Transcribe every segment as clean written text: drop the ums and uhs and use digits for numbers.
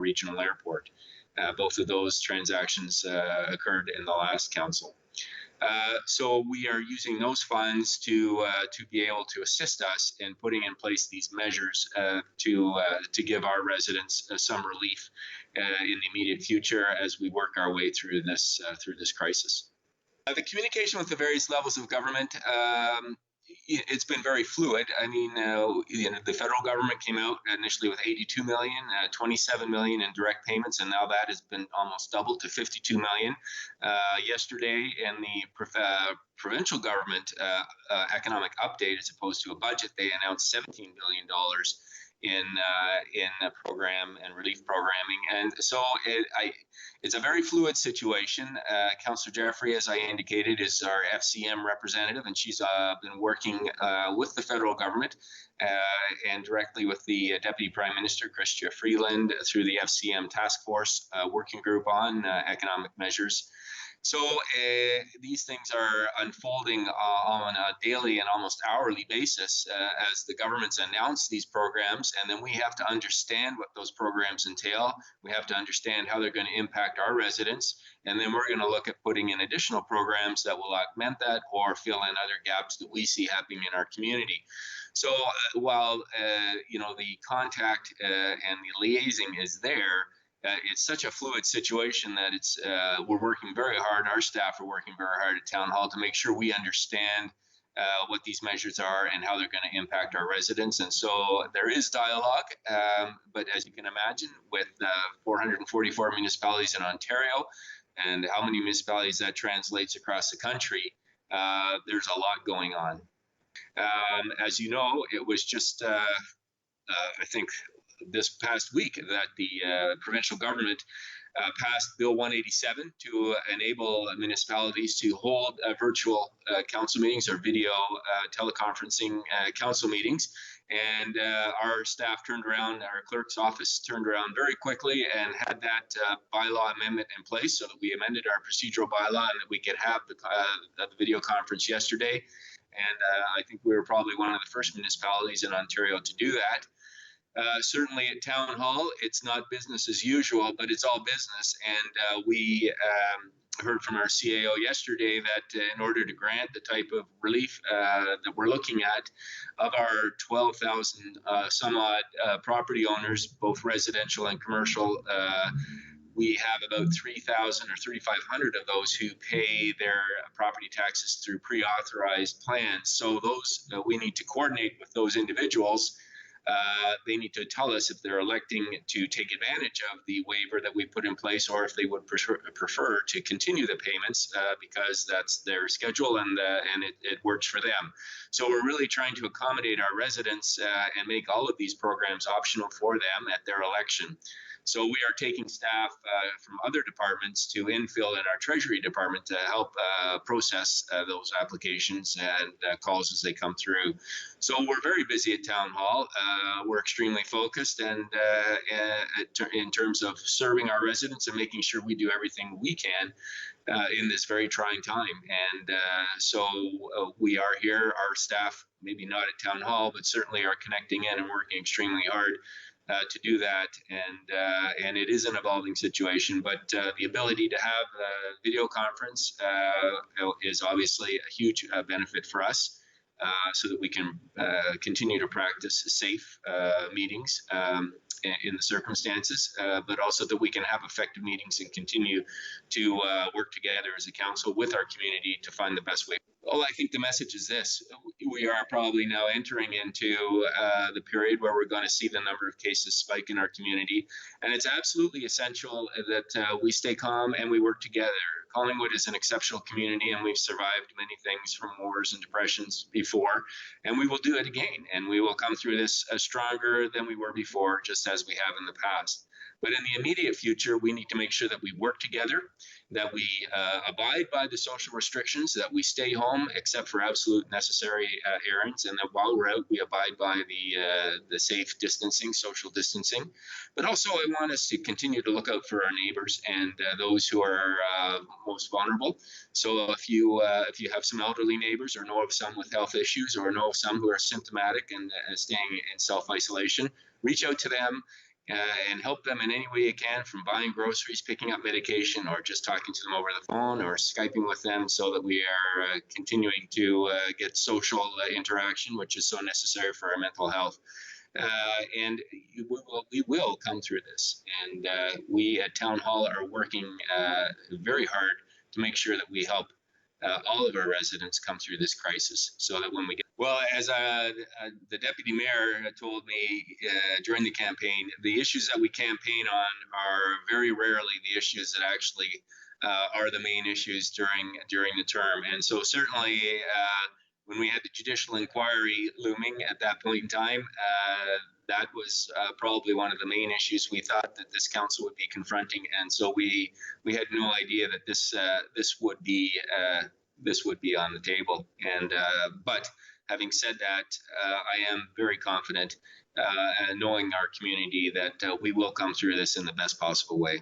regional airport. Both of those transactions occurred in the last council. So we are using those funds to be able to assist us in putting in place these measures to give our residents some relief in the immediate future as we work our way through this crisis. The communication with the various levels of government, it's been very fluid. I mean, the federal government came out initially with 82 million, 27 million in direct payments, and now that has been almost doubled to 52 million. Yesterday, in the provincial government economic update, as opposed to a budget, they announced $17 billion in program and relief programming, and so it's a very fluid situation. Councillor Jeffrey, as I indicated, is our FCM representative, and she's been working with the federal government and directly with the Deputy Prime Minister, Chrystia Freeland, through the FCM Task Force working group on economic measures. So these things are unfolding on a daily and almost hourly basis as the governments announce these programs, and then we have to understand what those programs entail. We have to understand how they're going to impact our residents, and then we're going to look at putting in additional programs that will augment that or fill in other gaps that we see happening in our community. So while the contact and the liaising is there, it's such a fluid situation that we're working very hard. Our staff are working very hard at Town Hall to make sure we understand what these measures are and how they're going to impact our residents. And so there is dialogue, but as you can imagine, with 444 municipalities in Ontario and how many municipalities that translates across the country, there's a lot going on. As you know, it was just, I think, this past week that the provincial government passed Bill 187 to enable municipalities to hold virtual council meetings or video teleconferencing council meetings. And our staff turned around, our clerk's office turned around very quickly and had that bylaw amendment in place so that we amended our procedural bylaw and that we could have the video conference yesterday. And I think we were probably one of the first municipalities in Ontario to do that. Certainly at Town Hall, it's not business as usual, but it's all business. And we heard from our CAO yesterday that in order to grant the type of relief that we're looking at, of our 12,000 some odd property owners, both residential and commercial, we have about 3,000 or 3,500 of those who pay their property taxes through pre-authorized plans. So those we need to coordinate with those individuals. They need to tell us if they're electing to take advantage of the waiver that we put in place, or if they would prefer to continue the payments because that's their schedule and it works for them. So we're really trying to accommodate our residents and make all of these programs optional for them at their election. So we are taking staff from other departments to infill in our Treasury department to help process those applications and calls as they come through. So we're very busy at Town Hall. We're extremely focused and in terms of serving our residents and making sure we do everything we can in this very trying time. And so we are here, our staff, maybe not at Town Hall, but certainly are connecting in and working extremely hard to do that, and it is an evolving situation, but the ability to have a video conference is obviously a huge benefit for us, so that we can continue to practice safe meetings in the circumstances, but also that we can have effective meetings and continue to work together as a council with our community to find the best way. Well, I think the message is this. We are probably now entering into the period where we're going to see the number of cases spike in our community. And it's absolutely essential that we stay calm and we work together. Collingwood is an exceptional community, and we've survived many things from wars and depressions before. And we will do it again. And we will come through this stronger than we were before, just as we have in the past. But in the immediate future, we need to make sure that we work together, that we abide by the social restrictions, that we stay home except for absolute necessary errands, and that while we're out, we abide by the safe distancing, social distancing. But also, I want us to continue to look out for our neighbors and those who are most vulnerable. So if you have some elderly neighbors, or know of some with health issues, or know of some who are symptomatic and staying in self-isolation, reach out to them and help them in any way you can, from buying groceries, picking up medication, or just talking to them over the phone or Skyping with them, so that we are continuing to get social interaction, which is so necessary for our mental health. And we will come through this. And we at Town Hall are working very hard to make sure that we help all of our residents come through this crisis, so that when we get, well, as the deputy mayor told me during the campaign, the issues that we campaign on are very rarely the issues that actually are the main issues during the term. And so certainly when we had the judicial inquiry looming at that point in time, that was probably one of the main issues we thought that this council would be confronting, and so we had no idea that this would be on the table. And but having said that, I am very confident, knowing our community, that we will come through this in the best possible way.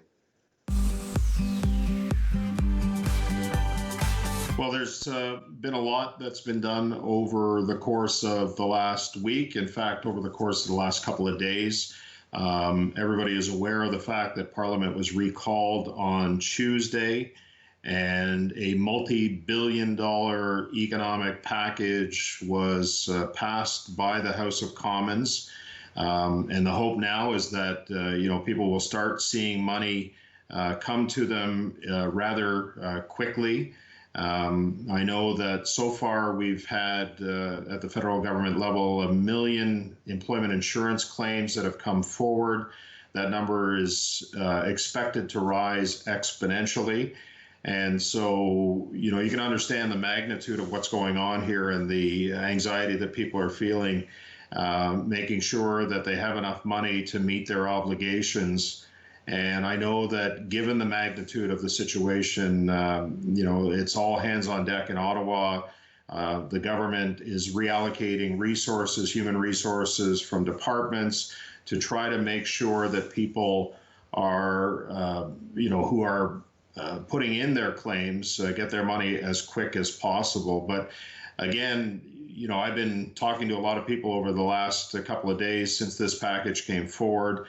Well, there's been a lot that's been done over the course of the last week. In fact, over the course of the last couple of days, everybody is aware of the fact that Parliament was recalled on Tuesday, and a multi-billion-dollar economic package was passed by the House of Commons. And the hope now is that people will start seeing money come to them rather quickly. I know that so far we've had at the federal government level 1 million employment insurance claims that have come forward. That number is expected to rise exponentially. And so, you can understand the magnitude of what's going on here and the anxiety that people are feeling, making sure that they have enough money to meet their obligations. And I know that given the magnitude of the situation, it's all hands on deck in Ottawa. The government is reallocating resources, human resources from departments to try to make sure that people are, who are putting in their claims, get their money as quick as possible. But again, I've been talking to a lot of people over the last couple of days since this package came forward,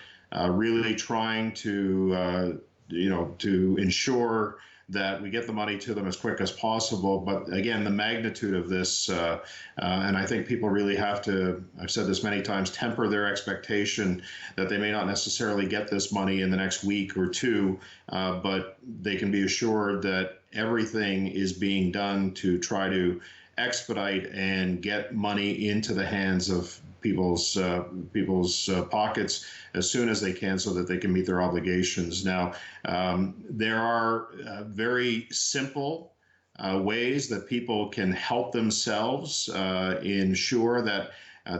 really trying to, to ensure that we get the money to them as quick as possible. But again, the magnitude of this, and I think people really have to, I've said this many times, temper their expectation that they may not necessarily get this money in the next week or two, but they can be assured that everything is being done to try to expedite and get money into the hands of people's pockets as soon as they can, so that they can meet their obligations. Now, there are very simple ways that people can help themselves ensure that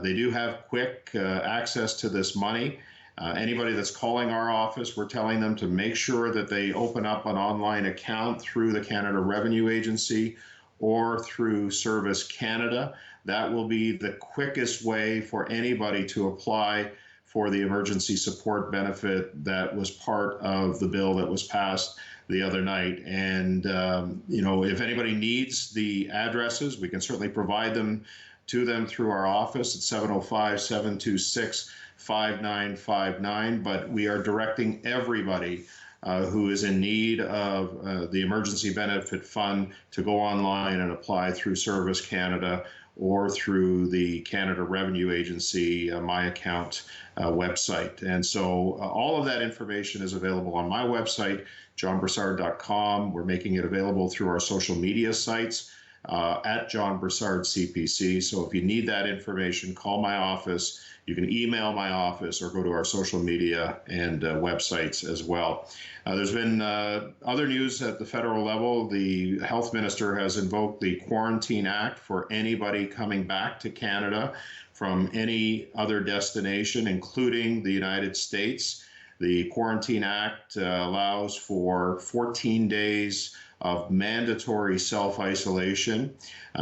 they do have quick access to this money. Anybody that's calling our office, we're telling them to make sure that they open up an online account through the Canada Revenue Agency or through Service Canada. That will be the quickest way for anybody to apply for the emergency support benefit that was part of the bill that was passed the other night. And, if anybody needs the addresses, we can certainly provide them to them through our office at 705-726-5959. But we are directing everybody who is in need of the Emergency Benefit Fund to go online and apply through Service Canada or through the Canada Revenue Agency My Account website. And so all of that information is available on my website, johnbroussard.com. We're making it available through our social media sites at John Broussard CPC. So if you need that information, call my office. You can email my office or go to our social media and websites as well. There's been other news at the federal level. The health minister has invoked the Quarantine Act for anybody coming back to Canada from any other destination, including the United States. The Quarantine Act allows for 14 days of mandatory self-isolation.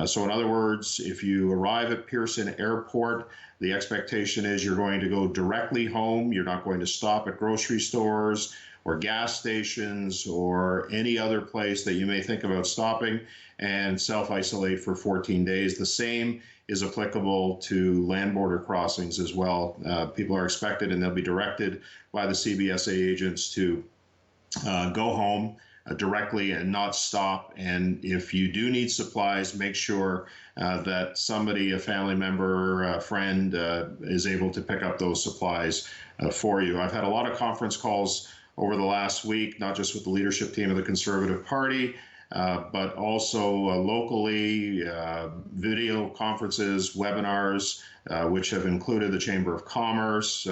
So in other words, if you arrive at Pearson Airport, the expectation is you're going to go directly home. You're not going to stop at grocery stores or gas stations or any other place that you may think about stopping, and self-isolate for 14 days. The same is applicable to land border crossings as well. People are expected, and they'll be directed by the CBSA agents to go home directly and not stop. And if you do need supplies, make sure that somebody, a family member, a friend, is able to pick up those supplies for you. I've had a lot of conference calls over the last week, not just with the leadership team of the Conservative Party, but also locally, video conferences, webinars, which have included the Chamber of Commerce,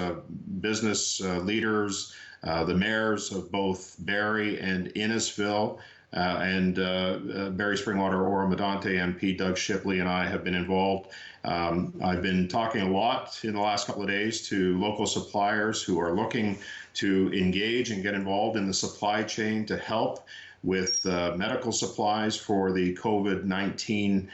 business leaders, the mayors of both Barrie and Innisfil, and Barrie Springwater Oro-Medonte MP Doug Shipley and I have been involved. I've been talking a lot in the last couple of days to local suppliers who are looking to engage and get involved in the supply chain to help with medical supplies for the COVID-19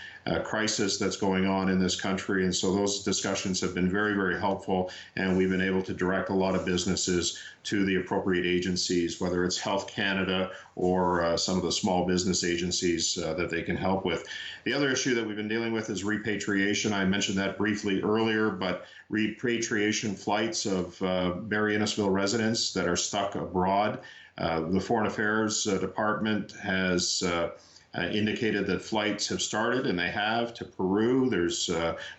crisis that's going on in this country. And so those discussions have been very, very helpful, and we've been able to direct a lot of businesses to the appropriate agencies, whether it's Health Canada or some of the small business agencies that they can help with. The other issue that we've been dealing with is repatriation. I mentioned that briefly earlier, but repatriation flights of Barrie Innisfil residents that are stuck abroad. The Foreign Affairs Department has indicated that flights have started, and they have, to Peru. There's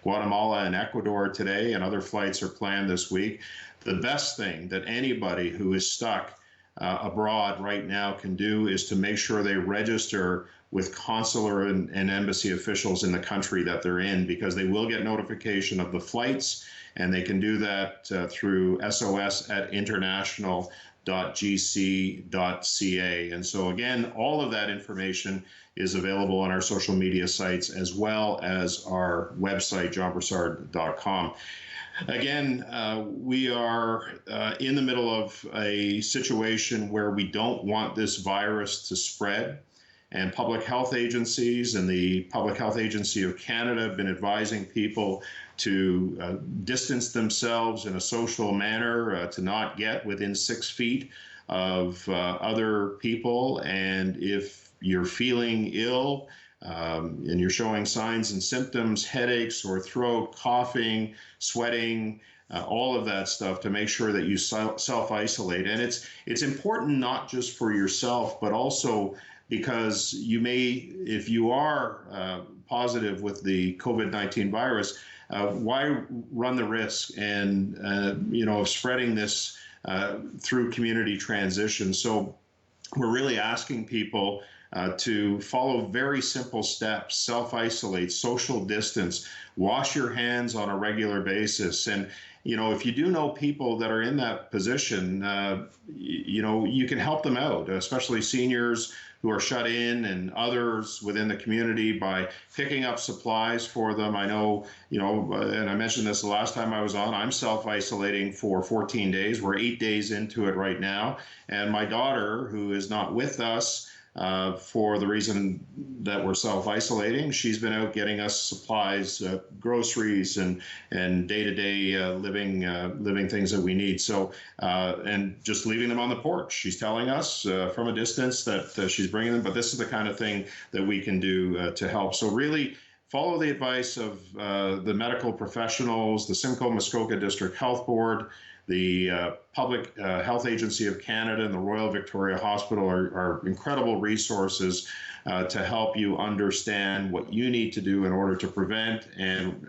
Guatemala and Ecuador today, and other flights are planned this week. The best thing that anybody who is stuck abroad right now can do is to make sure they register with consular and embassy officials in the country that they're in, because they will get notification of the flights, and they can do that through sos@international.gc.ca. And so again, all of that information is available on our social media sites as well as our website, johnbroussard.com. Again, we are in the middle of a situation where we don't want this virus to spread. And public health agencies and the Public Health Agency of Canada have been advising people to distance themselves in a social manner, to not get within 6 feet of other people. And if you're feeling ill and you're showing signs and symptoms, headaches, sore throat, coughing, sweating, all of that stuff, to make sure that you self-isolate. And it's important not just for yourself, but also because you may, if you are positive with the COVID-19 virus, why run the risk and of spreading this through community transition? So we're really asking people to follow very simple steps: self-isolate, social distance, wash your hands on a regular basis. And if you do know people that are in that position, you can help them out, especially seniors who are shut in and others within the community, by picking up supplies for them. I know, and I mentioned this the last time I was on, I'm self-isolating for 14 days. We're 8 days into it right now. And my daughter, who is not with us, for the reason that we're self-isolating, she's been out getting us supplies, groceries, and day-to-day living things that we need. So, and just leaving them on the porch. She's telling us from a distance that she's bringing them, but this is the kind of thing that we can do to help. So really follow the advice of the medical professionals, the Simcoe Muskoka District Health Board, the Public Health Agency of Canada, and the Royal Victoria Hospital are incredible resources to help you understand what you need to do in order to prevent and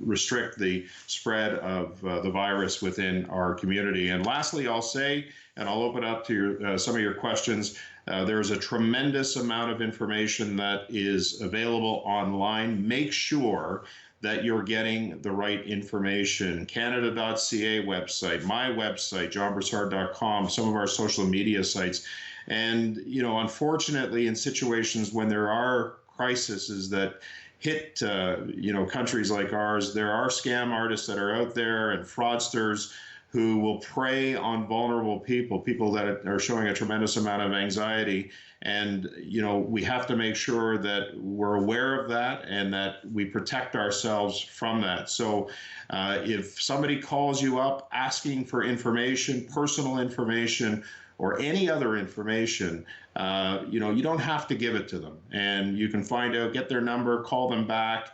restrict the spread of the virus within our community. And lastly, I'll say, and I'll open up to some of your questions, there's a tremendous amount of information that is available online. Make sure that you're getting the right information. Canada.ca website, my website, johnbroussard.com, some of our social media sites. And, unfortunately, in situations when there are crises that hit, countries like ours, there are scam artists that are out there and fraudsters who will prey on vulnerable people, people that are showing a tremendous amount of anxiety. And, we have to make sure that we're aware of that and that we protect ourselves from that. So if somebody calls you up asking for information, personal information, or any other information, you don't have to give it to them. And you can find out, get their number, call them back.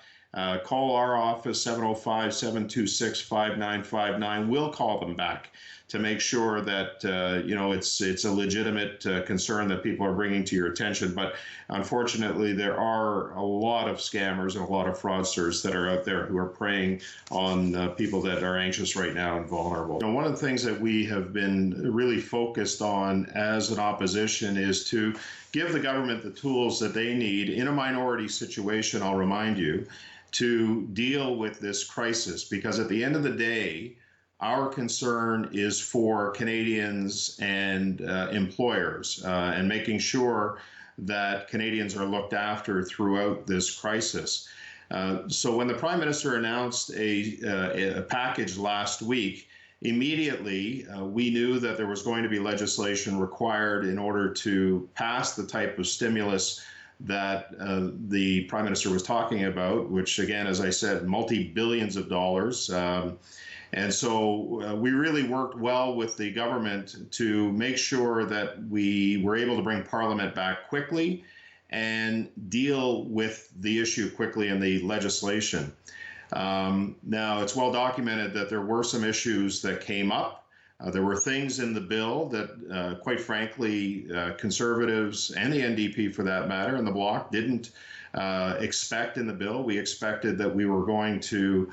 Call our office, 705-726-5959. We'll call them back to make sure that it's a legitimate concern that people are bringing to your attention. But unfortunately, there are a lot of scammers and a lot of fraudsters that are out there who are preying on people that are anxious right now and vulnerable. One of the things that we have been really focused on as an opposition is to give the government the tools that they need in a minority situation, I'll remind you, to deal with this crisis. Because at the end of the day, our concern is for Canadians and employers and making sure that Canadians are looked after throughout this crisis. So when the Prime Minister announced a package last week, immediately we knew that there was going to be legislation required in order to pass the type of stimulus that the Prime Minister was talking about, which again, as I said, multi-billions of dollars. And so we really worked well with the government to make sure that we were able to bring Parliament back quickly and deal with the issue quickly in the legislation. Now, it's well documented that there were some issues that came up. There were things in the bill that, quite frankly, Conservatives and the NDP, for that matter, and the Bloc didn't expect in the bill. We expected that we were going to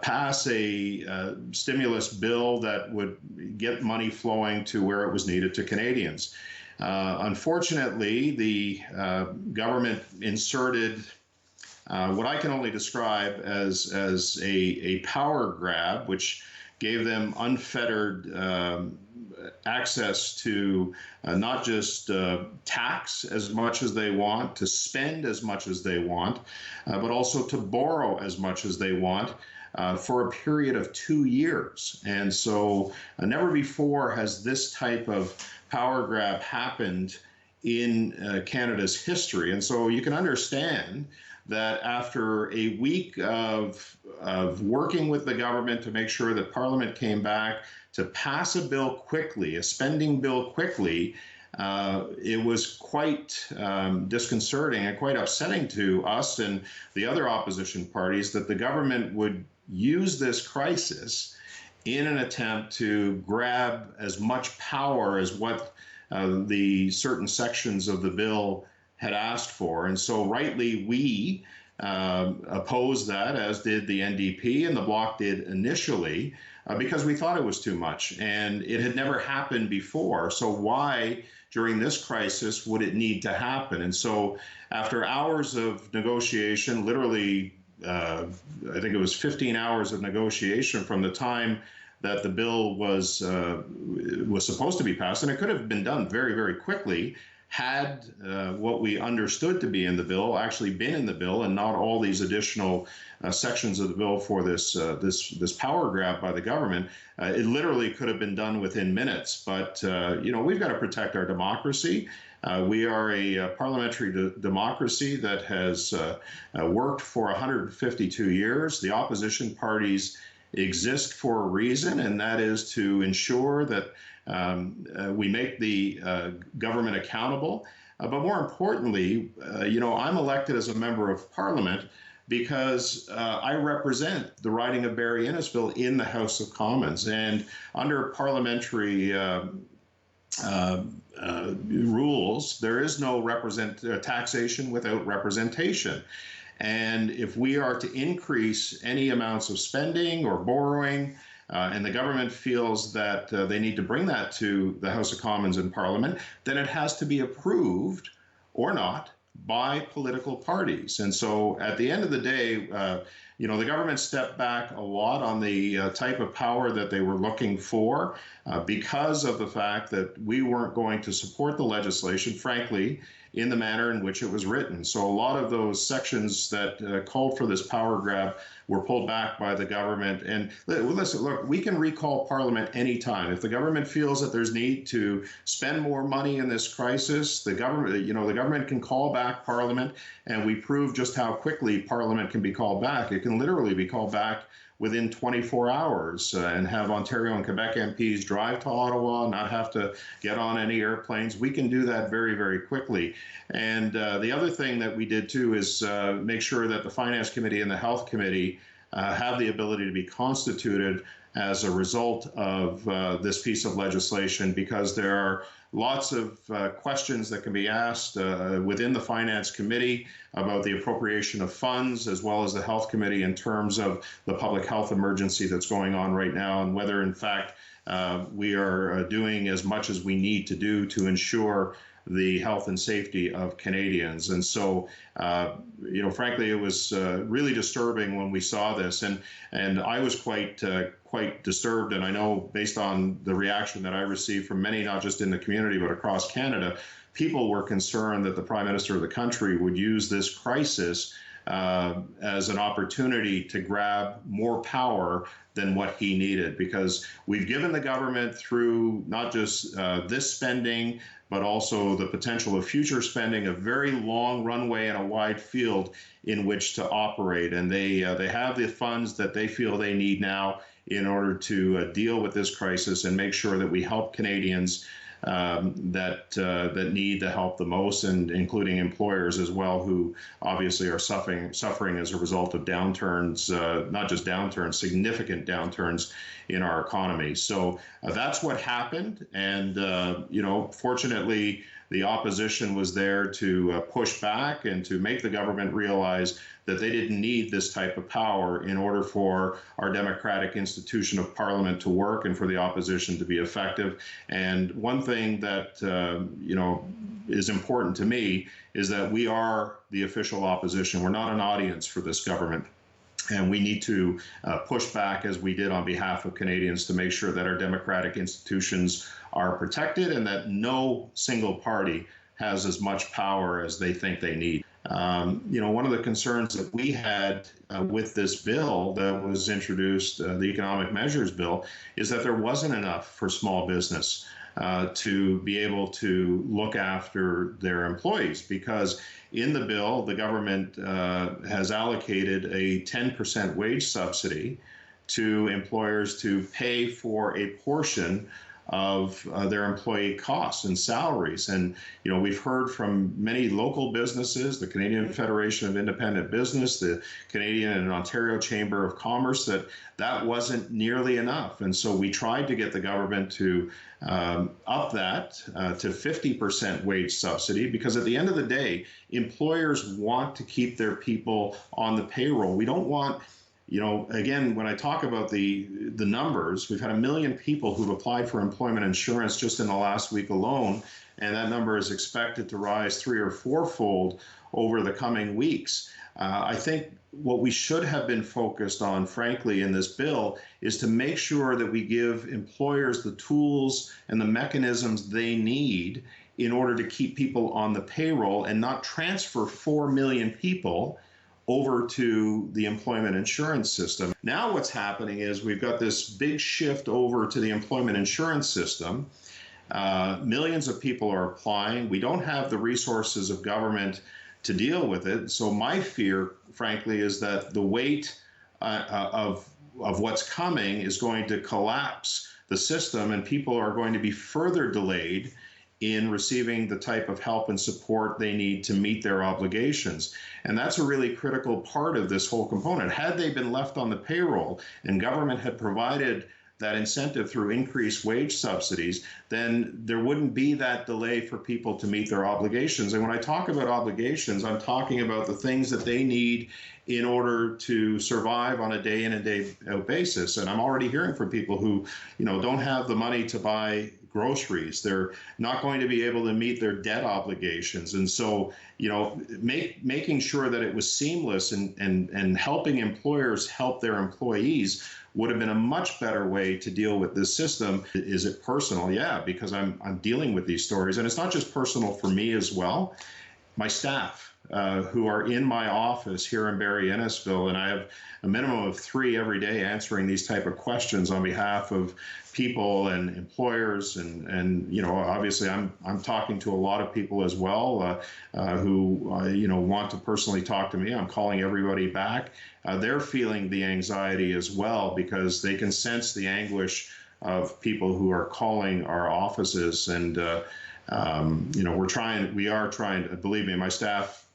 pass a stimulus bill that would get money flowing to where it was needed to Canadians. Unfortunately, the government inserted what I can only describe as a power grab, which gave them unfettered access to not just tax as much as they want, to spend as much as they want, but also to borrow as much as they want for a period of 2 years. And so never before has this type of power grab happened in Canada's history. And so you can understand that after a week of working with the government to make sure that Parliament came back to pass a bill quickly, a spending bill quickly, it was quite disconcerting and quite upsetting to us and the other opposition parties that the government would use this crisis in an attempt to grab as much power as what the certain sections of the bill had asked for. And so rightly, we opposed that, as did the NDP and the Bloc did initially, because we thought it was too much and it had never happened before. So why, during this crisis, would it need to happen? And so after hours of negotiation, literally, I think it was 15 hours of negotiation from the time that the bill was supposed to be passed, and it could have been done very, very quickly had what we understood to be in the bill actually been in the bill, and not all these additional sections of the bill for this power grab by the government. It literally could have been done within minutes. But we've got to protect our democracy. We are a parliamentary democracy that has worked for 152 years. The opposition parties exist for a reason, and that is to ensure that we make the government accountable. But more importantly, I'm elected as a member of Parliament because I represent the riding of Barrie Innisfil in the House of Commons. And under parliamentary rules, there is no taxation without representation. And if we are to increase any amounts of spending or borrowing, and the government feels that they need to bring that to the House of Commons and Parliament, then it has to be approved or not by political parties. And so at the end of the day, the government stepped back a lot on the type of power that they were looking for because of the fact that we weren't going to support the legislation, frankly, in the manner in which it was written. So a lot of those sections that called for this power grab were pulled back by the government. And listen, look, we can recall Parliament anytime. If the government feels that there's need to spend more money in this crisis, the government can call back Parliament, and we prove just how quickly Parliament can be called back. It can literally be called back within 24 hours and have Ontario and Quebec MPs drive to Ottawa, not have to get on any airplanes. We can do that very, very quickly. And the other thing that we did too is make sure that the Finance Committee and the Health Committee have the ability to be constituted as a result of this piece of legislation, because there are lots of questions that can be asked within the Finance Committee about the appropriation of funds, as well as the Health Committee in terms of the public health emergency that's going on right now, and whether in fact we are doing as much as we need to do to ensure the health and safety of Canadians. And so, frankly, it was really disturbing when we saw this, and I was quite disturbed. And I know, based on the reaction that I received from many, not just in the community but across Canada, people were concerned that the Prime Minister of the country would use this crisis as an opportunity to grab more power than what he needed, because we've given the government, through not just this spending, but also the potential of future spending, a very long runway and a wide field in which to operate. And they have the funds that they feel they need now in order to deal with this crisis and make sure that we help Canadians that need the help the most, and including employers as well, who obviously are suffering as a result of downturns, not just downturns, significant downturns in our economy. So that's what happened, and fortunately, the opposition was there to push back and to make the government realize that they didn't need this type of power in order for our democratic institution of Parliament to work and for the opposition to be effective. And one thing that is important to me is that we are the official opposition. We're not an audience for this government. And we need to push back, as we did on behalf of Canadians, to make sure that our democratic institutions are protected and that no single party has as much power as they think they need. One of the concerns that we had with this bill that was introduced, the Economic Measures Bill, is that there wasn't enough for small business to be able to look after their employees, because in the bill, the government has allocated a 10% wage subsidy to employers to pay for a portion of their employee costs and salaries. And, we've heard from many local businesses, the Canadian Federation of Independent Business, the Canadian and Ontario Chamber of Commerce, that wasn't nearly enough. And so we tried to get the government to up that to 50% wage subsidy, because at the end of the day, employers want to keep their people on the payroll. We don't want, again, when I talk about the numbers, we've had 1 million people who've applied for employment insurance just in the last week alone, and that number is expected to rise 3- or 4-fold over the coming weeks. I think what we should have been focused on, frankly, in this bill is to make sure that we give employers the tools and the mechanisms they need in order to keep people on the payroll and not transfer 4 million people over to the employment insurance system. Now what's happening is we've got this big shift over to the employment insurance system. Millions of people are applying. We don't have the resources of government to deal with it. So my fear, frankly, is that the weight of what's coming is going to collapse the system, and people are going to be further delayed in receiving the type of help and support they need to meet their obligations. And that's a really critical part of this whole component. Had they been left on the payroll and government had provided that incentive through increased wage subsidies, then there wouldn't be that delay for people to meet their obligations. And when I talk about obligations, I'm talking about the things that they need in order to survive on a day in and day out basis. And I'm already hearing from people who, don't have the money to buy groceries. They're not going to be able to meet their debt obligations. And so, making sure that it was seamless and helping employers help their employees would have been a much better way to deal with this system. Is it personal? Yeah, because I'm dealing with these stories. And it's not just personal for me as well. My staff, who are in my office here in Barrie Innisfil, and I have a minimum of 3 every day answering these type of questions on behalf of people and employers, and obviously I'm talking to a lot of people as well who want to personally talk to me. I'm calling everybody back. They're feeling the anxiety as well because they can sense the anguish of people who are calling our offices, and we are trying. Believe me, my staff,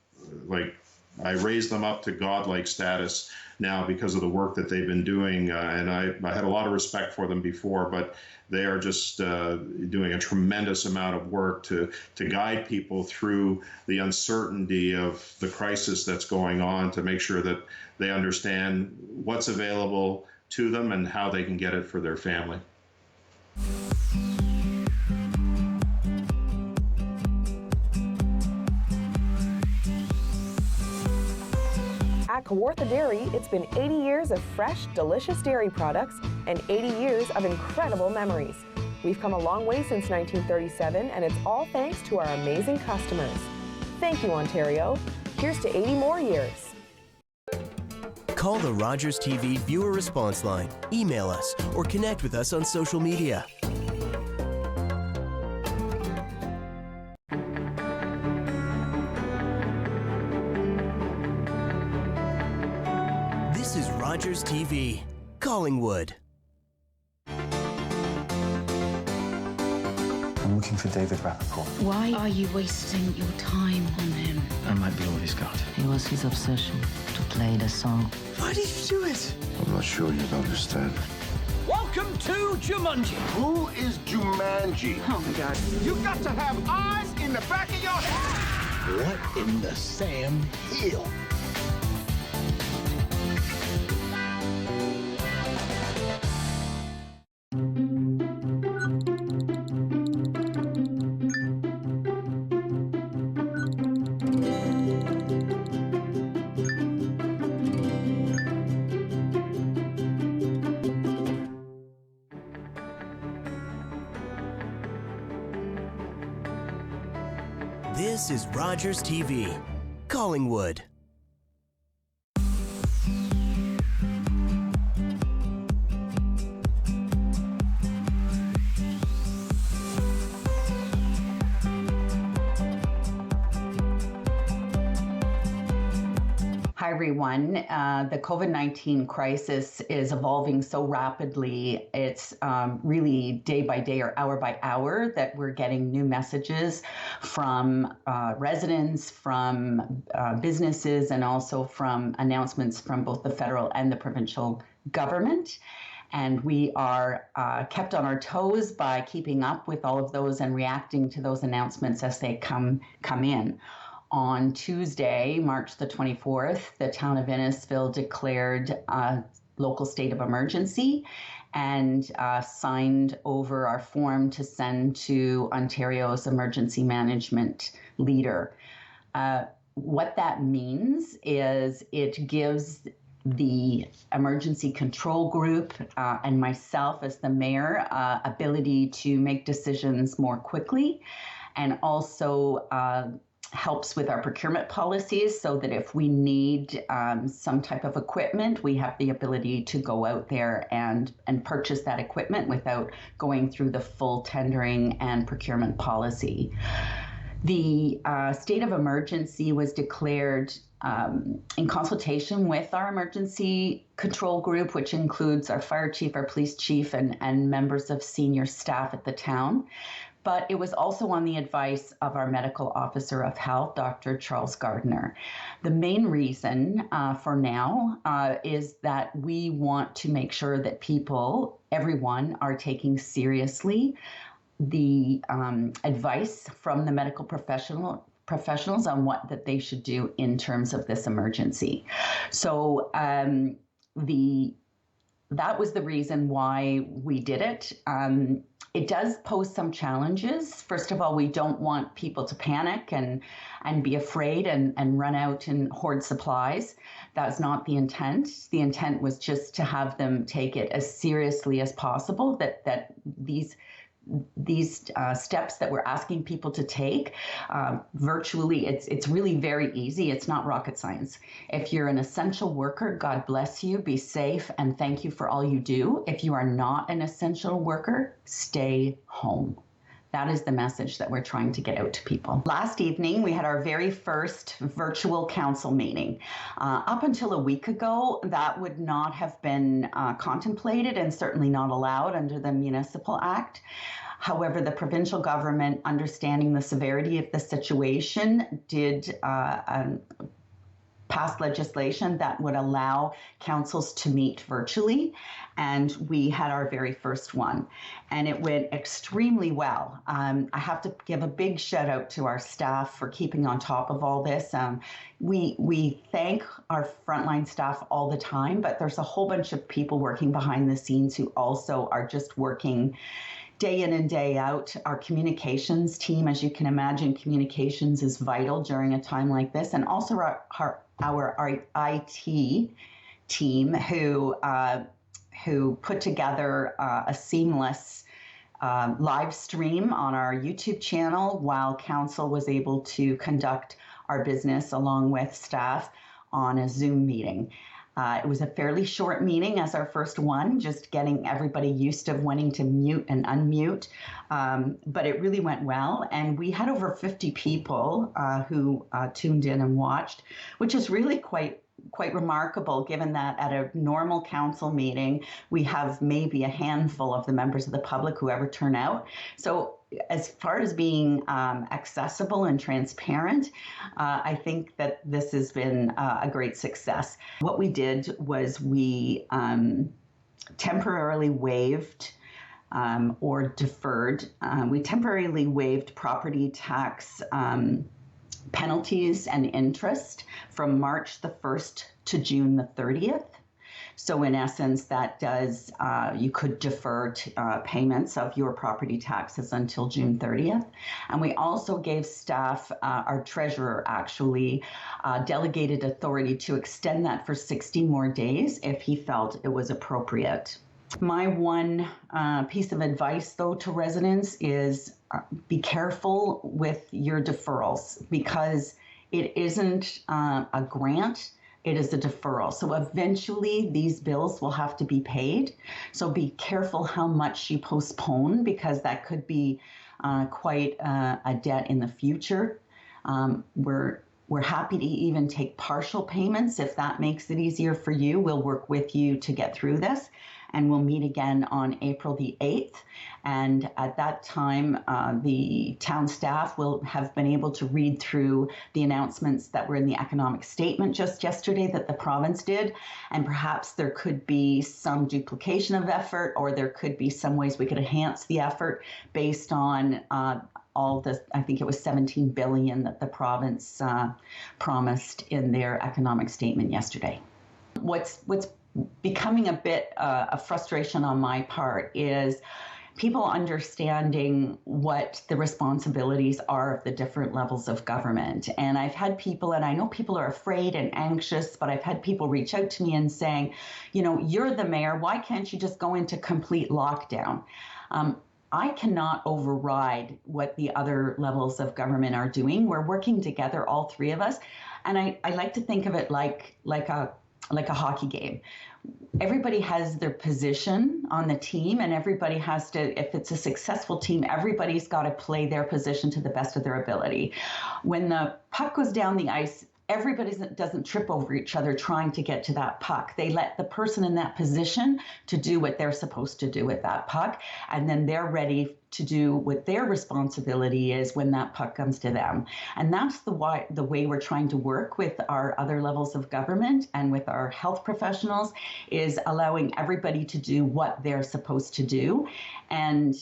I raised them up to godlike status now because of the work that they've been doing, and I had a lot of respect for them before, but they are just doing a tremendous amount of work to guide people through the uncertainty of the crisis that's going on, to make sure that they understand what's available to them and how they can get it for their family. At Kawartha Dairy, it's been 80 years of fresh, delicious dairy products and 80 years of incredible memories. We've come a long way since 1937, and it's all thanks to our amazing customers. Thank you, Ontario. Here's to 80 more years. Call the Rogers TV viewer response line, email us, or connect with us on social media. This is Rogers TV, Collingwood. I'm looking for David Rappaport. Why are you wasting your time on him? I might be all he's got. It was his obsession to play the song. Why did you do it? I'm not sure you'd understand. Welcome to Jumanji. Who is Jumanji? Oh my God. You got to have eyes in the back of your head. What in the Sam Hill? This is Rogers TV, Collingwood. Hi, everyone. The COVID-19 crisis is evolving so rapidly. It's really day by day or hour by hour that we're getting new messages from residents, from businesses, and also from announcements from both the federal and the provincial government. And we are kept on our toes by keeping up with all of those and reacting to those announcements as they come in. On Tuesday, March the 24th, the town of Innisfil declared a local state of emergency and signed over our form to send to Ontario's emergency management leader. What that means is it gives the emergency control group and myself as the mayor ability to make decisions more quickly, and also helps with our procurement policies so that if we need some type of equipment, we have the ability to go out there and purchase that equipment without going through the full tendering and procurement policy. The state of emergency was declared in consultation with our emergency control group, which includes our fire chief, our police chief, and members of senior staff at the town. but it was also on the advice of our medical officer of health, Dr. Charles Gardner. The main reason for now is that we want to make sure that everyone are taking seriously the advice from the medical professionals on what that they should do in terms of this emergency. So that was the reason why we did it. It does pose some challenges. First of all, we don't want people to panic and be afraid and run out and hoard supplies. That's not the intent. The intent was just to have them take it as seriously as possible, that these steps that we're asking people to take virtually, it's really very easy. It's not rocket science. If you're an essential worker, God bless you, be safe, and thank you for all you do. If you are not an essential worker, stay home. That is the message that we're trying to get out to people. Last evening, we had our very first virtual council meeting. Up until a week ago, that would not have been contemplated and certainly not allowed under the Municipal Act. However, the provincial government, understanding the severity of the situation, did pass legislation that would allow councils to meet virtually, and we had our very first one, and it went extremely well. I have to give a big shout out to our staff for keeping on top of all this. We thank our frontline staff all the time, but there's a whole bunch of people working behind the scenes who also are just working day in and day out. Our communications team, as you can imagine, communications is vital during a time like this, and also our IT team who put together a seamless live stream on our YouTube channel while council was able to conduct our business along with staff on a Zoom meeting. It was a fairly short meeting as our first one, just getting everybody used to wanting to mute and unmute, but it really went well. And we had over 50 people who tuned in and watched, which is really quite remarkable, given that at a normal council meeting, we have maybe a handful of the members of the public who ever turn out. So as far as being accessible and transparent, I think that this has been a great success. What we did was we temporarily waived or deferred. We temporarily waived property tax penalties and interest from March the 1st to June the 30th. So in essence, that does, you could defer payments of your property taxes until June 30th. And we also gave staff, our treasurer actually, delegated authority to extend that for 60 more days if he felt it was appropriate. My one piece of advice, though, to residents is be careful with your deferrals, because it isn't a grant, it is a deferral. So eventually these bills will have to be paid. So be careful how much you postpone, because that could be quite a debt in the future. We're happy to even take partial payments if that makes it easier for you. We'll work with you to get through this. And we'll meet again on April the 8th. And at that time, the town staff will have been able to read through the announcements that were in the economic statement just yesterday that the province did. And perhaps there could be some duplication of effort, or there could be some ways we could enhance the effort based on all the, I think it was 17 billion that the province promised in their economic statement yesterday. What's becoming a bit of frustration on my part is people understanding what the responsibilities are of the different levels of government. And I've had people, and I know people are afraid and anxious, but I've had people reach out to me and saying, you know, you're the mayor, why can't you just go into complete lockdown? I cannot override what the other levels of government are doing. We're working together, all three of us. And I like to think of it like a hockey game. Everybody has their position on the team, and everybody has to, if it's a successful team, everybody's got to play their position to the best of their ability. When the puck goes down the ice, everybody doesn't trip over each other trying to get to that puck. They let the person in that position to do what they're supposed to do with that puck, and then they're ready to do what their responsibility is when that puck comes to them. And that's the way we're trying to work with our other levels of government and with our health professionals, is allowing everybody to do what they're supposed to do. And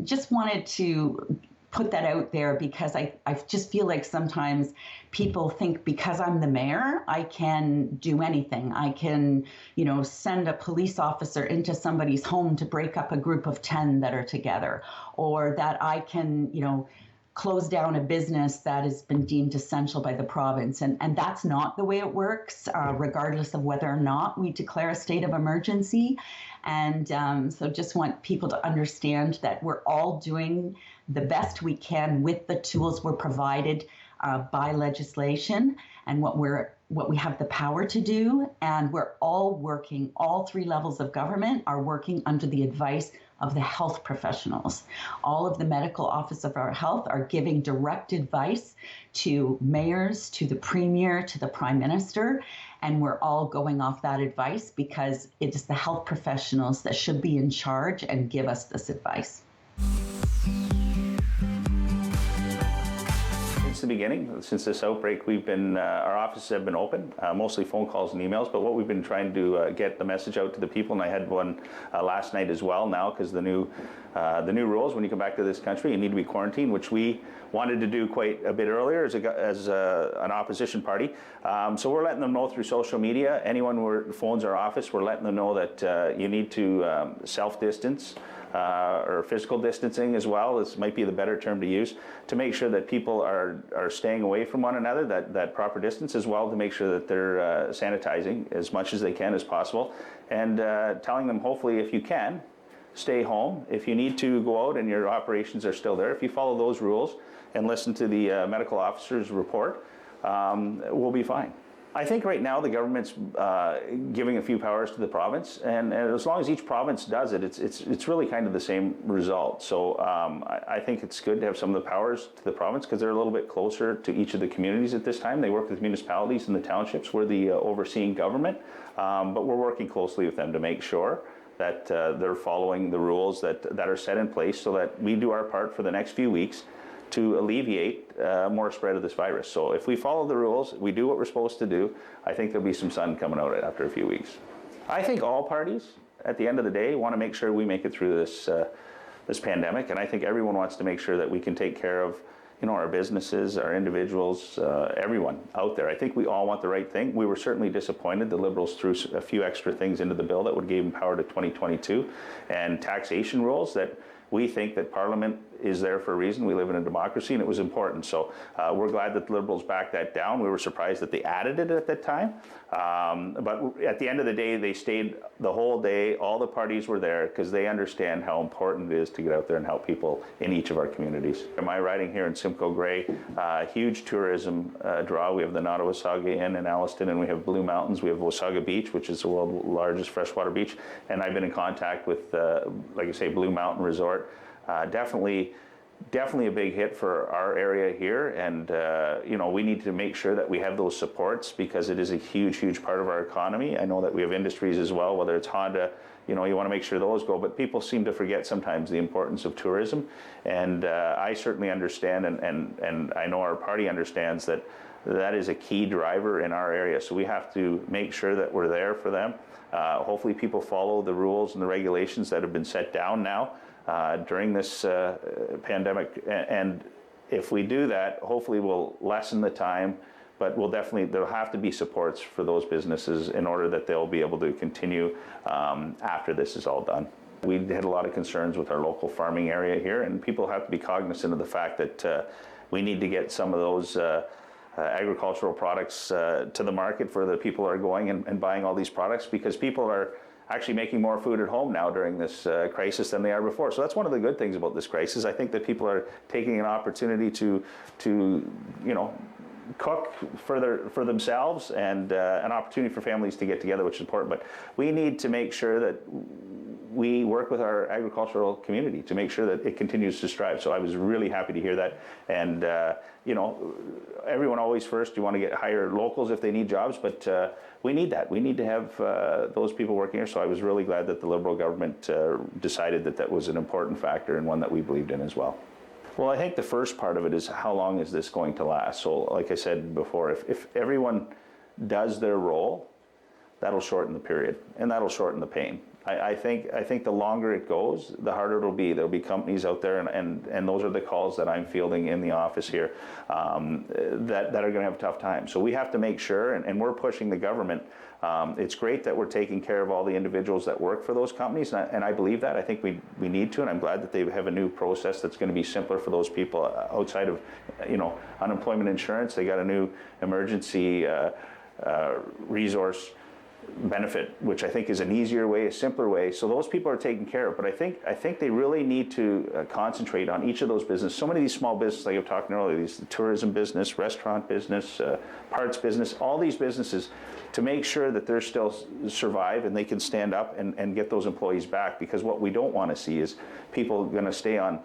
just wanted to put that out there, because I just feel like sometimes people think because I'm the mayor, I can do anything. I can, send a police officer into somebody's home to break up a group of 10 that are together, or that I can, close down a business that has been deemed essential by the province. And that's not the way it works, regardless of whether or not we declare a state of emergency. And so just want people to understand that we're all doing the best we can with the tools we're provided by legislation and what we have the power to do. And we're all working, all three levels of government are working under the advice of the health professionals. All of the medical office of our health are giving direct advice to mayors, to the premier, to the prime minister. And we're all going off that advice because it is the health professionals that should be in charge and give us this advice. Since the beginning, since this outbreak, we've been, our offices have been open, mostly phone calls and emails, but what we've been trying to get the message out to the people, and I had one last night as well now, because the new rules, when you come back to this country, you need to be quarantined, which we wanted to do quite a bit earlier as an opposition party. So we're letting them know through social media, anyone who phones our office, we're letting them know that you need to self-distance, or physical distancing as well, this might be the better term to use, to make sure that people are staying away from one another, that proper distance, as well to make sure that they're sanitizing as much as they can as possible, and telling them, hopefully, if you can, stay home. If you need to go out and your operations are still there, if you follow those rules and listen to the medical officer's report, we'll be fine. I think right now the government's giving a few powers to the province, and as long as each province does it, it's really kind of the same result. So I think it's good to have some of the powers to the province because they're a little bit closer to each of the communities at this time. They work with municipalities and the townships. We're the overseeing government, but we're working closely with them to make sure that they're following the rules that are set in place so that we do our part for the next few weeks to alleviate more spread of this virus. So if we follow the rules, we do what we're supposed to do, I think there'll be some sun coming out after a few weeks. I think all parties, at the end of the day, want to make sure we make it through this pandemic, and I think everyone wants to make sure that we can take care of our businesses, our individuals, everyone out there. I think we all want the right thing. We were certainly disappointed the Liberals threw a few extra things into the bill that would give them power to 2022, and taxation rules that we think that Parliament is there for a reason. We live in a democracy, and it was important. So we're glad that the Liberals backed that down. We were surprised that they added it at that time. But at the end of the day, they stayed the whole day. All the parties were there because they understand how important it is to get out there and help people in each of our communities. My riding here in Simcoe Grey, huge tourism draw. We have the Nottawasaga Inn in Alliston, and we have Blue Mountains. We have Wasaga Beach, which is the world's largest freshwater beach. And I've been in contact with, like I say, Blue Mountain Resort. Definitely a big hit for our area here, and we need to make sure that we have those supports because it is a huge part of our economy. I know that we have industries as well, whether it's Honda, you want to make sure those go, but people seem to forget sometimes the importance of tourism, and I certainly understand, and I know our party understands that is a key driver in our area, so we have to make sure that we're there for them. Hopefully people follow the rules and the regulations that have been set down now during this pandemic, and if we do that, hopefully we'll lessen the time, but there'll have to be supports for those businesses in order that they'll be able to continue after this is all done. We had a lot of concerns with our local farming area here, and people have to be cognizant of the fact that we need to get some of those agricultural products to the market for the people who are going and buying all these products, because people are actually making more food at home now during this crisis than they are before. So that's one of the good things about this crisis. I think that people are taking an opportunity to cook for themselves, and an opportunity for families to get together, which is important. But we need to make sure that we work with our agricultural community to make sure that it continues to strive. So I was really happy to hear that. And, you know, everyone always first, you want to hire locals if they need jobs, but we need that. We need to have those people working here. So I was really glad that the Liberal government decided that that was an important factor and one that we believed in as well. Well, I think the first part of it is how long is this going to last? So like I said before, if everyone does their role, that'll shorten the period and that'll shorten the pain. I think the longer it goes, the harder it'll be. There'll be companies out there, and those are the calls that I'm fielding in the office here that are going to have a tough time. So we have to make sure, and we're pushing the government. It's great that we're taking care of all the individuals that work for those companies, and I believe that. I think we need to, and I'm glad that they have a new process that's going to be simpler for those people outside of, you know, unemployment insurance. They got a new emergency resource benefit, which I think is an easier way, a simpler way. So those people are taken care of. But I think they really need to concentrate on each of those businesses. So many of these small businesses, like I was talking earlier, the tourism business, restaurant business, parts business, all these businesses, to make sure that they're still survive and they can stand up and get those employees back. Because what we don't want to see is people going to stay on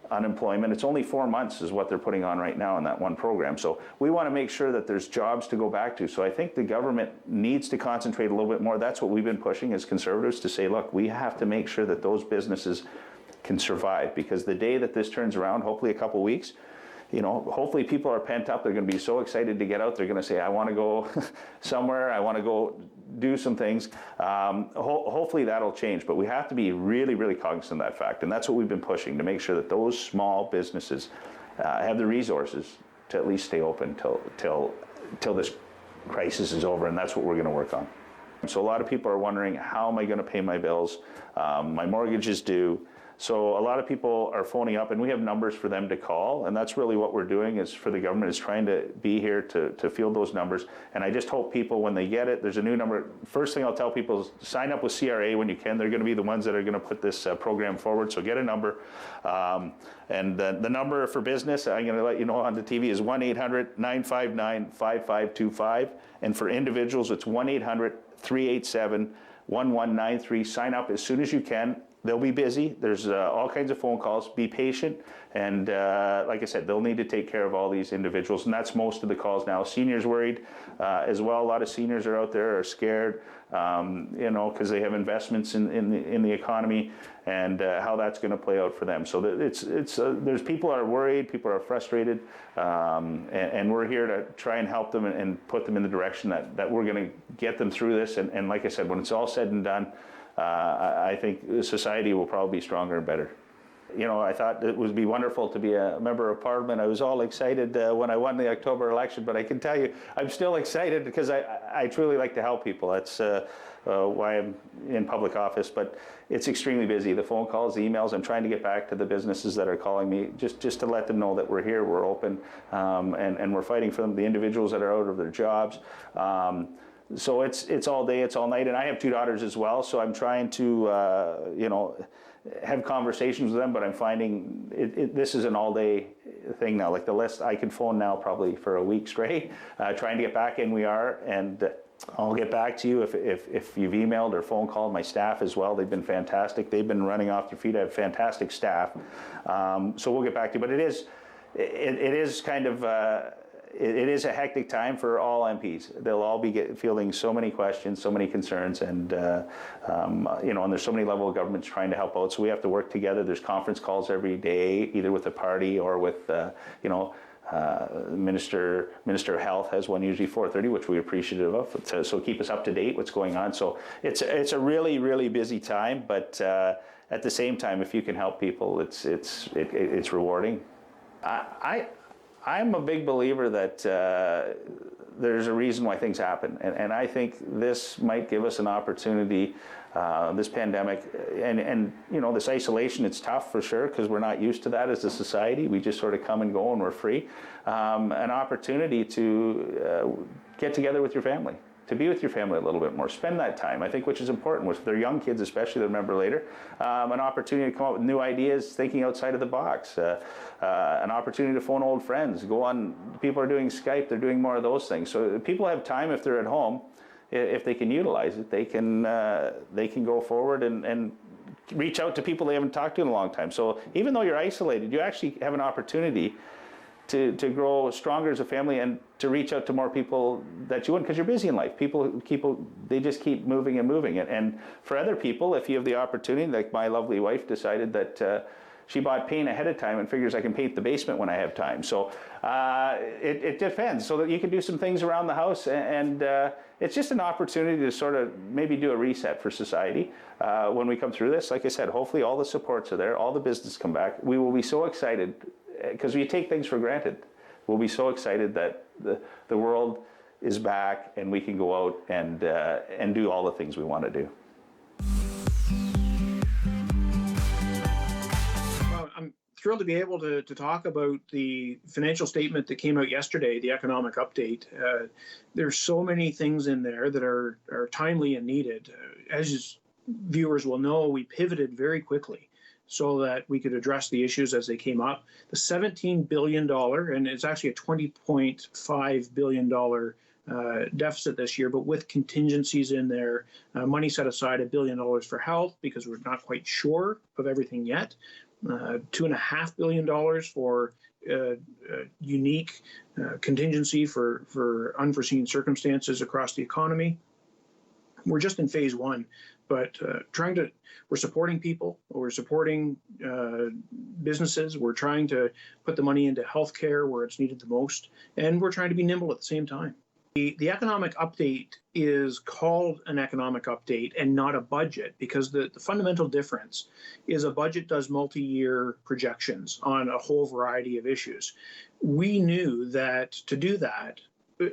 unemployment. It's only 4 months is what they're putting on right now in that one program. So we want to make sure that there's jobs to go back to. So I think the government needs to concentrate a little bit more. That's what we've been pushing as Conservatives, to say, look, we have to make sure that those businesses can survive, because the day that this turns around, hopefully a couple of weeks, you know, hopefully people are pent up. They're going to be so excited to get out. They're going to say, I want to go somewhere. I want to go do some things. Hopefully that'll change, but we have to be really, really cognizant of that fact. And that's what we've been pushing, to make sure that those small businesses have the resources to at least stay open till this crisis is over. And that's what we're going to work on. So a lot of people are wondering, how am I going to pay my bills? My mortgage is due. So a lot of people are phoning up, and we have numbers for them to call, and that's really what we're doing, is for the government is trying to be here to field those numbers. And I just hope people, when they get it, there's a new number. First thing I'll tell people is sign up with CRA when you can. They're going to be the ones that are going to put this program forward, so get a number. And the number for business, I'm going to let you know on the TV, is 1-800-959-5525. And for individuals, it's 1-800-387-1193. Sign up as soon as you can. They'll be busy. There's all kinds of phone calls. Be patient. And like I said, they'll need to take care of all these individuals. And that's most of the calls now. Seniors worried as well. A lot of seniors are out there, are scared, you know, because they have investments in the economy, and how that's going to play out for them. So there's people are worried, people are frustrated, and we're here to try and help them and put them in the direction that we're going to get them through this. And like I said, when it's all said and done, I think society will probably be stronger and better. You know, I thought it would be wonderful to be a member of Parliament. I was all excited when I won the October election, but I can tell you, I'm still excited because I truly like to help people. That's why I'm in public office, but it's extremely busy. The phone calls, the emails, I'm trying to get back to the businesses that are calling me just to let them know that we're here, we're open, and we're fighting for them, the individuals that are out of their jobs. So it's all day, it's all night, and I have 2 daughters as well, so I'm trying to, you know, have conversations with them, but I'm finding this is an all-day thing now. Like the list, I could phone now probably for a week straight, trying to get back in. We are, and I'll get back to you if you've emailed or phone called. My staff as well, they've been fantastic. They've been running off their feet. I have fantastic staff, so we'll get back to you. But it is kind of it is a hectic time for all MPs. They'll all be fielding so many questions, so many concerns, and you know, and there's so many level of governments trying to help out. So we have to work together. There's conference calls every day, either with the party or with you know, Minister of Health has one usually 4:30, which we're appreciative of. So keep us up to date what's going on. So it's a really, really busy time, but at the same time, if you can help people, it's rewarding. I'm a big believer that there's a reason why things happen, and I think this might give us an opportunity, this pandemic, and you know, this isolation, it's tough for sure, because we're not used to that as a society. We just sort of come and go and we're free. An opportunity to get together with your family, to be with your family a little bit more, spend that time, I think, which is important with their young kids, especially, they'll remember later. An opportunity to come up with new ideas, thinking outside of the box, an opportunity to phone old friends, go on, people are doing Skype, they're doing more of those things. So people have time if they're at home, if they can utilize it, they can go forward and reach out to people they haven't talked to in a long time. So even though you're isolated, you actually have an opportunity to grow stronger as a family and to reach out to more people that you wouldn't, because you're busy in life. People they just keep moving and moving. And for other people, if you have the opportunity, like my lovely wife decided that she bought paint ahead of time and figures I can paint the basement when I have time. So it depends, so that you can do some things around the house, and it's just an opportunity to sort of maybe do a reset for society when we come through this. Like I said, hopefully all the supports are there, all the business come back. We will be so excited, because we take things for granted. We'll be so excited that the world is back and we can go out and do all the things we want to do. I'm thrilled to be able to talk about the financial statement that came out yesterday, the economic update. There's so many things in there that are timely and needed. As viewers will know, we pivoted very quickly so that we could address the issues as they came up. The $17 billion, and it's actually a $20.5 billion deficit this year, but with contingencies in there, money set aside $1 billion for health because we're not quite sure of everything yet. $2.5 billion for unique contingency for unforeseen circumstances across the economy. We're just in phase one, but we're supporting people, we're supporting businesses, we're trying to put the money into healthcare where it's needed the most, and we're trying to be nimble at the same time. The economic update is called an economic update and not a budget, because the fundamental difference is a budget does multi-year projections on a whole variety of issues. We knew that to do that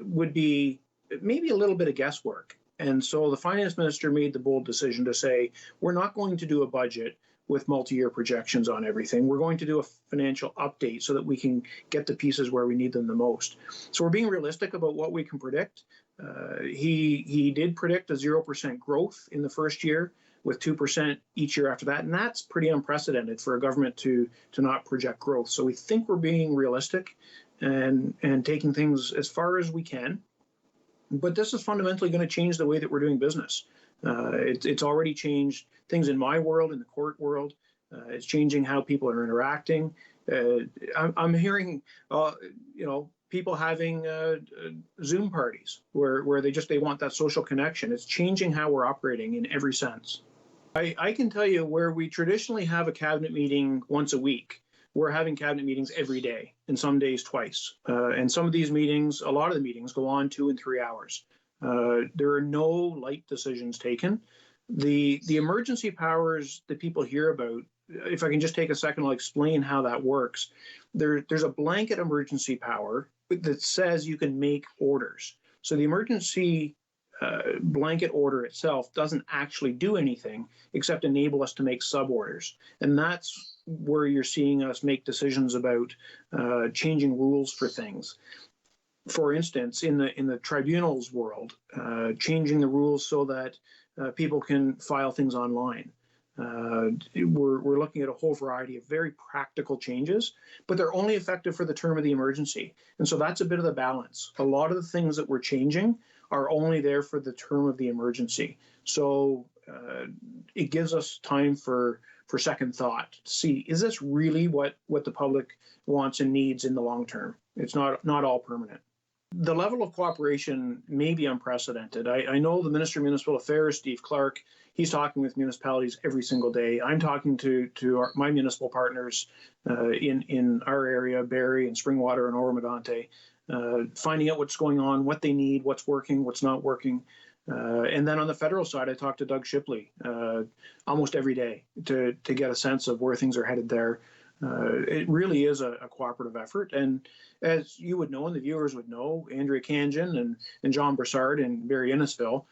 would be maybe a little bit of guesswork. And so the finance minister made the bold decision to say, we're not going to do a budget with multi-year projections on everything. We're going to do a financial update so that we can get the pieces where we need them the most. So we're being realistic about what we can predict. He did predict a 0% growth in the first year, with 2% each year after that. And that's pretty unprecedented for a government to not project growth. So we think we're being realistic and taking things as far as we can. But this is fundamentally going to change the way that we're doing business. It's already changed things in my world, in the court world. It's changing how people are interacting. I'm hearing, people having Zoom parties where they want that social connection. It's changing how we're operating in every sense. I can tell you where we traditionally have a cabinet meeting once a week, we're having cabinet meetings every day, and some days twice. And some of these meetings, a lot of the meetings, go on 2 and 3 hours. There are no light decisions taken. The emergency powers that people hear about, if I can just take a second, I'll explain how that works. There's a blanket emergency power that says you can make orders. So the emergency blanket order itself doesn't actually do anything except enable us to make sub-orders. And that's where you're seeing us make decisions about changing rules for things. For instance, in the tribunals world, changing the rules so that people can file things online. We're looking at a whole variety of very practical changes, but they're only effective for the term of the emergency. And so that's a bit of the balance. A lot of the things that we're changing are only there for the term of the emergency. So it gives us time for second thought to see, is this really what the public wants and needs in the long term? It's not all permanent. The level of cooperation may be unprecedented. I know the Minister of Municipal Affairs, Steve Clark, he's talking with municipalities every single day. I'm talking to my municipal partners in our area, Barrie and Springwater and Oro-Medonte, finding out what's going on, what they need, what's working, what's not working. And then on the federal side, I talk to Doug Shipley almost every day to get a sense of where things are headed there. It really is a cooperative effort. And as you would know, and the viewers would know, Andrea Kanjan and John Broussard and Barrie Innisfil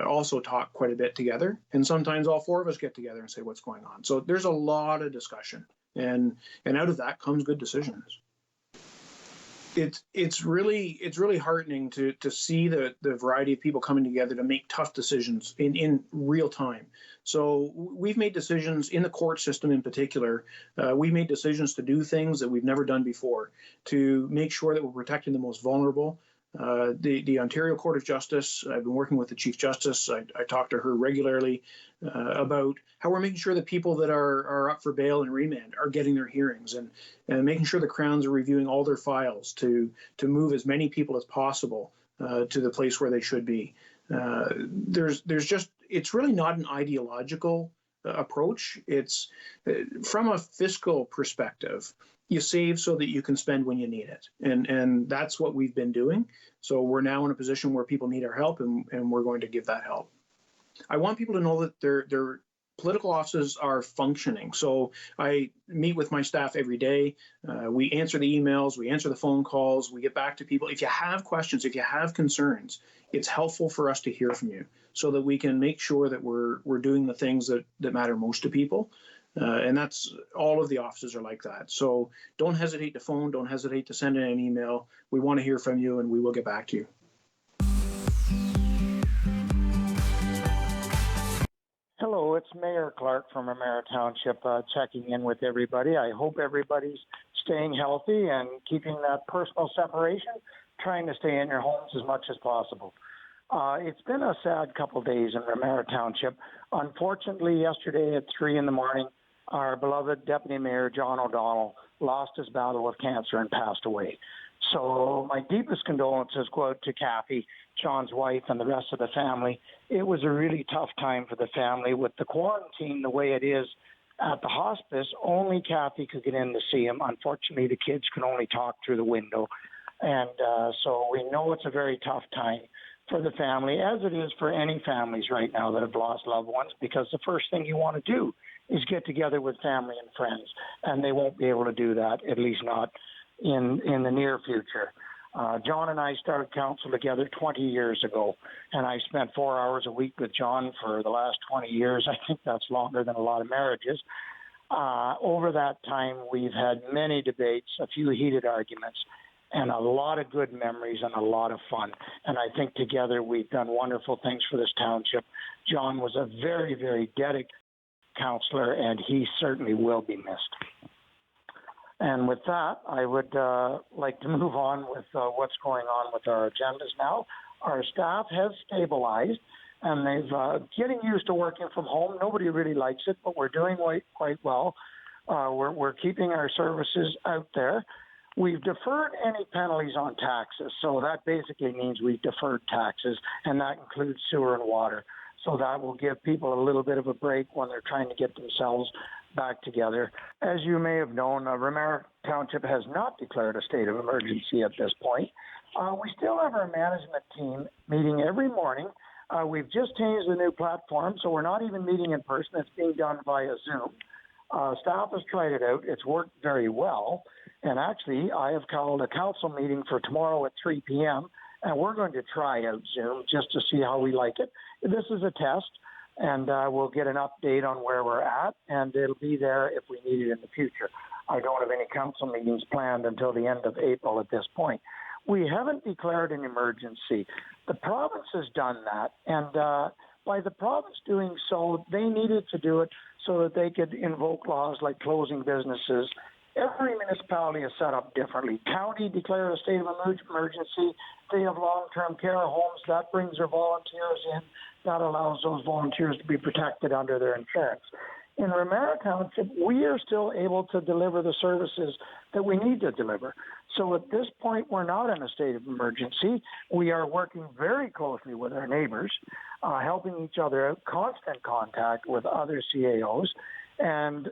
also talk quite a bit together. And sometimes all four of us get together and say what's going on. So there's a lot of discussion. And out of that comes good decisions. It's really heartening to see the variety of people coming together to make tough decisions in real time. So we've made decisions in the court system in particular. We made decisions to do things that we've never done before, to make sure that we're protecting the most vulnerable. The Ontario Court of Justice, I've been working with the Chief Justice. I talk to her regularly about how we're making sure that people that are up for bail and remand are getting their hearings, and making sure the Crowns are reviewing all their files to move as many people as possible to the place where they should be. It's really not an ideological approach. It's from a fiscal perspective. You save so that you can spend when you need it. And that's what we've been doing. So we're now in a position where people need our help, and we're going to give that help. I want people to know that their political offices are functioning. So I meet with my staff every day. We answer the emails, we answer the phone calls, we get back to people. If you have questions, if you have concerns, it's helpful for us to hear from you so that we can make sure that we're doing the things that matter most to people. And that's all of the offices are like that. So don't hesitate to phone, don't hesitate to send in an email. We want to hear from you, and we will get back to you. Hello, it's Mayor Clark from Amera Township checking in with everybody. I hope everybody's staying healthy and keeping that personal separation, trying to stay in your homes as much as possible. It's been a sad couple of days in Amera Township. Unfortunately, yesterday at 3 in the morning, our beloved Deputy Mayor John O'Donnell lost his battle with cancer and passed away. So my deepest condolences go out to Kathy, John's wife, and the rest of the family. It was a really tough time for the family. With the quarantine the way it is at the hospice, only Kathy could get in to see him. Unfortunately, the kids can only talk through the window. And so we know it's a very tough time for the family, as it is for any families right now that have lost loved ones, because the first thing you want to do is get together with family and friends, and they won't be able to do that, at least not in the near future. John and I started council together 20 years ago, and I spent 4 hours a week with John for the last 20 years. I think that's longer than a lot of marriages. Over that time, we've had many debates, a few heated arguments, and a lot of good memories and a lot of fun. And I think together we've done wonderful things for this township. John was a very, very dedicated councillor, and he certainly will be missed. And with that, I would like to move on with what's going on with our agendas now. Our staff has stabilized, and they've getting used to working from home. Nobody really likes it, but we're doing quite well. We're keeping our services out there. We've deferred any penalties on taxes, so that basically means we've deferred taxes, and that includes sewer and water. So that will give people a little bit of a break when they're trying to get themselves back together. As you may have known, Ramera Township has not declared a state of emergency at this point. We still have our management team meeting every morning. We've just changed the new platform, so we're not even meeting in person. It's being done via Zoom. Staff has tried it out. It's worked very well. And actually, I have called a council meeting for tomorrow at 3 p.m., and we're going to try out Zoom just to see how we like it. This is a test, and we'll get an update on where we're at, and it'll be there if we need it in the future. I don't have any council meetings planned until the end of April at this point. We haven't declared an emergency. The province has done that, and by the province doing so, they needed to do it so that they could invoke laws like closing businesses. Every municipality is set up differently. County declared a state of emergency. They have long-term care homes. That brings their volunteers in. That allows those volunteers to be protected under their insurance. In Ramera Township, we are still able to deliver the services that we need to deliver. So at this point, we're not in a state of emergency. We are working very closely with our neighbors, helping each other out, constant contact with other CAOs. And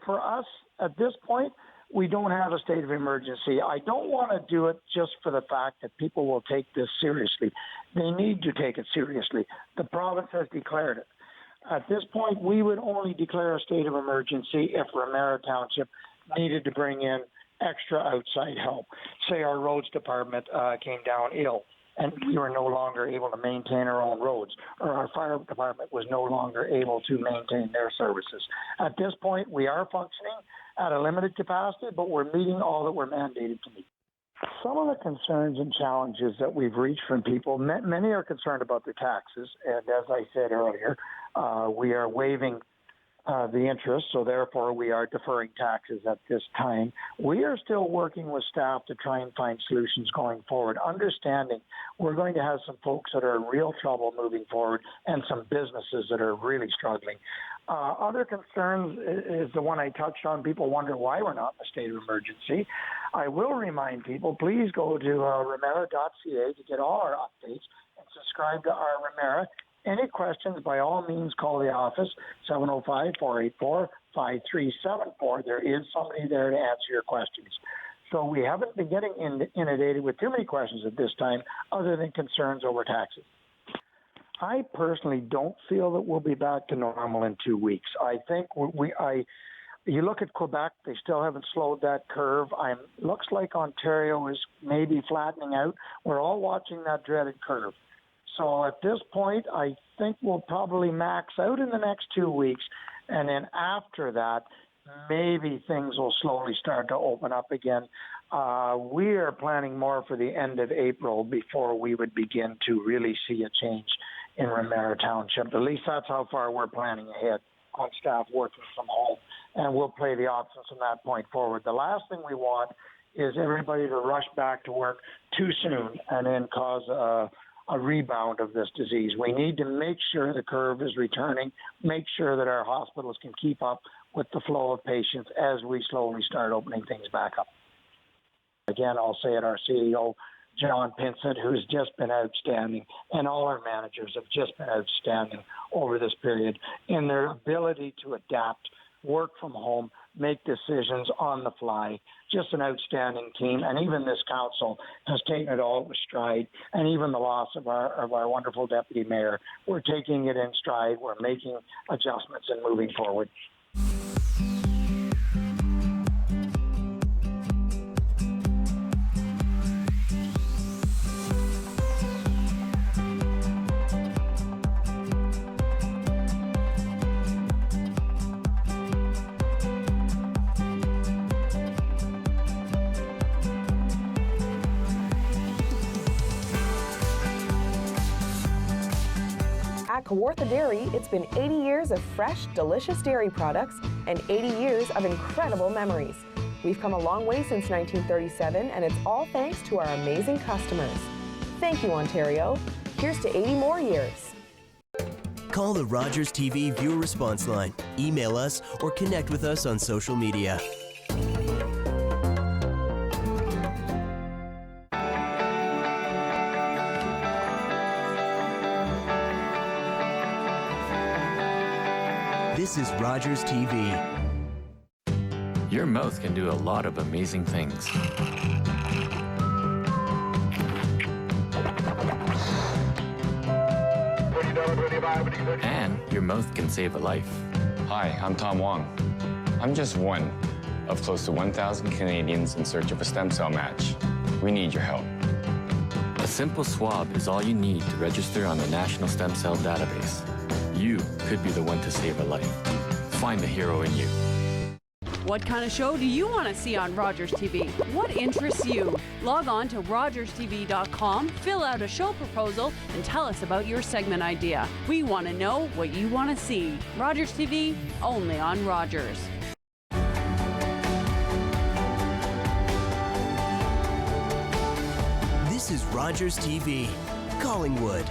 for us, at this point, we don't have a state of emergency. I don't want to do it just for the fact that people will take this seriously. They need to take it seriously. The province has declared it. At this point, we would only declare a state of emergency if Ramera Township needed to bring in extra outside help. Say our roads department came down ill, and we were no longer able to maintain our own roads, or our fire department was no longer able to maintain their services. At this point, we are functioning at a limited capacity, but we're meeting all that we're mandated to meet. Some of the concerns and challenges that we've reached from people, many are concerned about their taxes, and as I said earlier, we are waiving the interest, so therefore we are deferring taxes at this time. We are still working with staff to try and find solutions going forward, understanding we're going to have some folks that are in real trouble moving forward and some businesses that are really struggling. Other concerns is the one I touched on. People wonder why we're not in a state of emergency. I will remind people, please go to remera.ca to get all our updates and subscribe to our Remera. Any questions, by all means, call the office, 705-484-5374. There is somebody there to answer your questions. So we haven't been getting inundated with too many questions at this time, other than concerns over taxes. I personally don't feel that we'll be back to normal in 2 weeks. I think you look at Quebec, they still haven't slowed that curve. Looks like Ontario is maybe flattening out. We're all watching that dreaded curve. So at this point, I think we'll probably max out in the next 2 weeks. And then after that, maybe things will slowly start to open up again. We are planning more for the end of April before we would begin to really see a change in Remera Township. At least that's how far we're planning ahead on staff working from home. And we'll play the options from that point forward. The last thing we want is everybody to rush back to work too soon and then cause a rebound of this disease. We need to make sure the curve is returning, make sure that our hospitals can keep up with the flow of patients as we slowly start opening things back up. Again, I'll say it, our CEO, John Pinsent, who's just been outstanding, and all our managers have just been outstanding over this period in their ability to adapt, work from home, make decisions on the fly. Just an outstanding team, and even this council has taken it all with stride. And even the loss of our wonderful deputy mayor, we're taking it in stride. We're making adjustments and moving forward. At Kawartha Dairy, it's been 80 years of fresh, delicious dairy products and 80 years of incredible memories. We've come a long way since 1937, and it's all thanks to our amazing customers. Thank you, Ontario. Here's to 80 more years. Call the Rogers TV viewer response line, email us, or connect with us on social media. This is Rogers TV. Your mouth can do a lot of amazing things. And your mouth can save a life. Hi, I'm Tom Wong. I'm just one of close to 1,000 Canadians in search of a stem cell match. We need your help. A simple swab is all you need to register on the National Stem Cell Database. You could be the one to save a life. Find the hero in you. What kind of show do you want to see on Rogers TV? What interests you? Log on to rogerstv.com, fill out a show proposal, and tell us about your segment idea. We want to know what you want to see. Rogers TV, only on Rogers. This is Rogers TV, Collingwood.